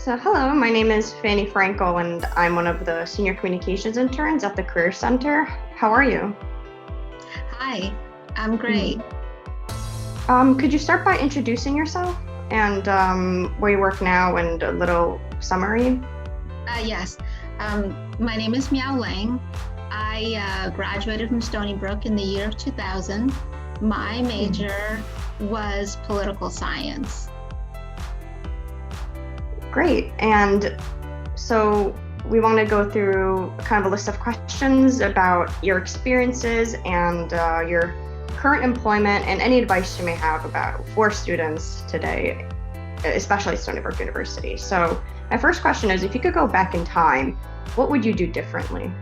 So hello, my name is Fanny Frankel and I'm one of the senior communications interns at the Career Center. How are you? Hi, I'm great. Could you start by introducing yourself and where you work now and a little summary? Yes, my name is Miauwling. I graduated from Stony Brook in the year of 2000. My major was political science. Great. And so we want to go through kind of a list of questions about your experiences and your current employment and any advice you may have for students today, especially at Stony Brook University. So my first question is, if you could go back in time, what would you do differently?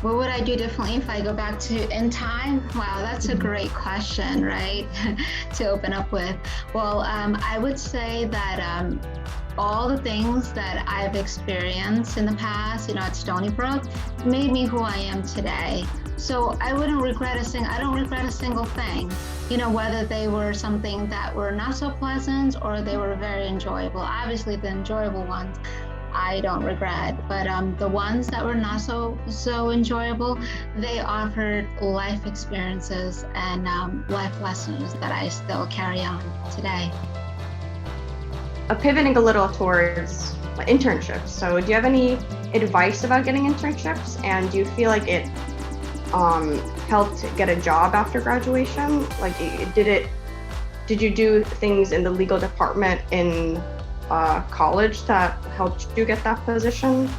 What would I do differently if I go back in time? Wow, that's a great question, right? to open up with. Well, I would say that all the things that I've experienced in the past, at Stony Brook, made me who I am today. So I don't regret a single thing, whether they were something that were not so pleasant or they were very enjoyable. Obviously, the enjoyable ones I don't regret, but the ones that were not so enjoyable, they offered life experiences and life lessons that I still carry on today. Pivoting a little towards internships. So do you have any advice about getting internships? And do you feel like it helped get a job after graduation? Like, did you do things in the legal department in college that helped you get that position?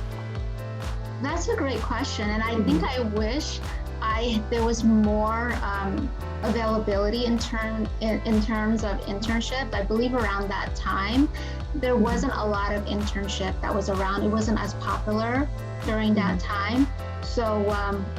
That's a great question, and I think I wish there was more availability in terms of internships. I believe around that time there wasn't a lot of internship that was around. It wasn't as popular during that time. So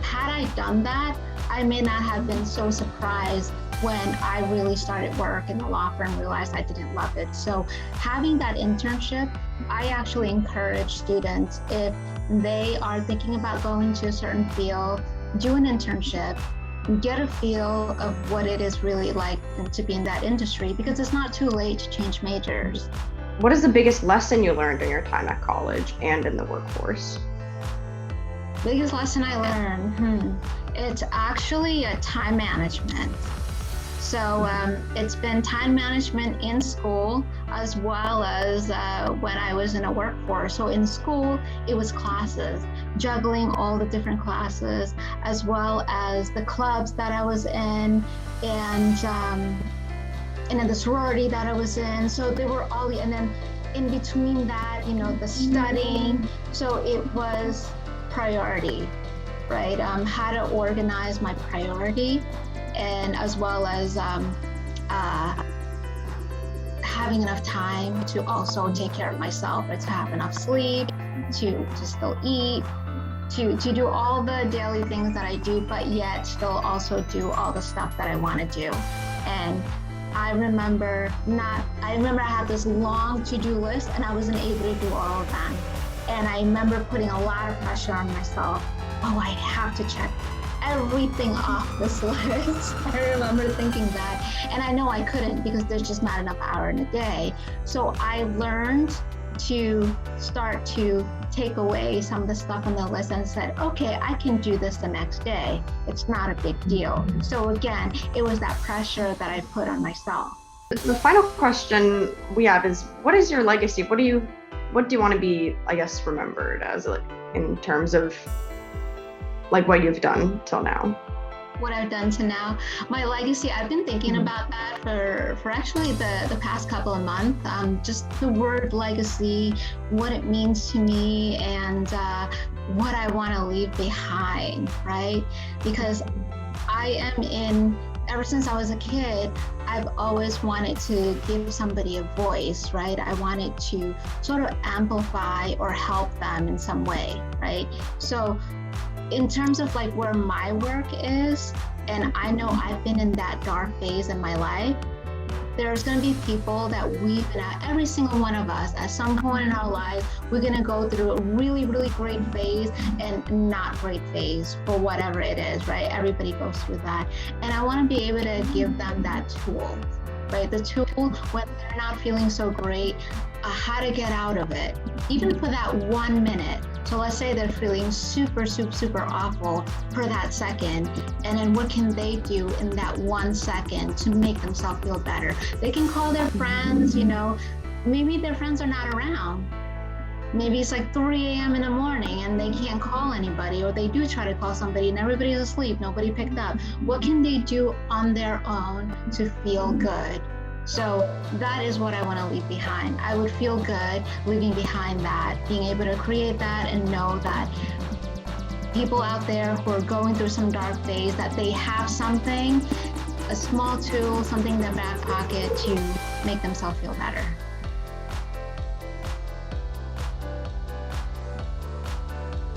had I done that, I may not have been so surprised when I really started work in the law firm, realized I didn't love it. So having that internship, I actually encourage students, if they are thinking about going to a certain field, do an internship, get a feel of what it is really like to be in that industry, because it's not too late to change majors. What is the biggest lesson you learned in your time at college and in the workforce? Biggest lesson I learned? It's actually time management. So it's been time management in school as well as when I was in a workforce. So in school, it was classes, juggling all the different classes, as well as the clubs that I was in, and in the sorority that I was in. So they were all, and then in between that, the studying. So it was priority, right? How to organize my priority, and as well as having enough time to also take care of myself, or to have enough sleep, to still eat, to do all the daily things that I do, but yet still also do all the stuff that I want to do. And I remember I had this long to-do list, and I wasn't able to do all of them. And I remember putting a lot of pressure on myself. Oh, I have to check everything off this list. I remember thinking that, and I know I couldn't, because there's just not enough hour in a day. So I learned to start to take away some of the stuff on the list and said, okay, I can do this the next day. It's not a big deal. So again, it was that pressure that I put on myself. The final question we have is, what is your legacy? What do you want to be, remembered as, in terms of what you've done till now? What I've done to now, my legacy, I've been thinking about that for actually the past couple of months. Just the word legacy, what it means to me, and what I want to leave behind, right? Because ever since I was a kid, I've always wanted to give somebody a voice, right? I wanted to sort of amplify or help them in some way, right? So in terms of where my work is, and I know I've been in that dark phase in my life, there's going to be people that every single one of us, at some point in our lives, we're going to go through a really, really great phase and not great phase, for whatever it is, right? Everybody goes through that. And I want to be able to give them that tool, right? The tool when they're not feeling so great, how to get out of it, even for that 1 minute. So let's say they're feeling super awful for that second, and then what can they do in that 1 second to make themselves feel better? They can call their friends, maybe their friends are not around. Maybe it's like 3 a.m. in the morning and they can't call anybody, or they do try to call somebody and everybody's asleep, nobody picked up. What can they do on their own to feel good? So that is what I want to leave behind. I would feel good leaving behind that, being able to create that and know that people out there who are going through some dark days, that they have something, a small tool, something in their back pocket to make themselves feel better.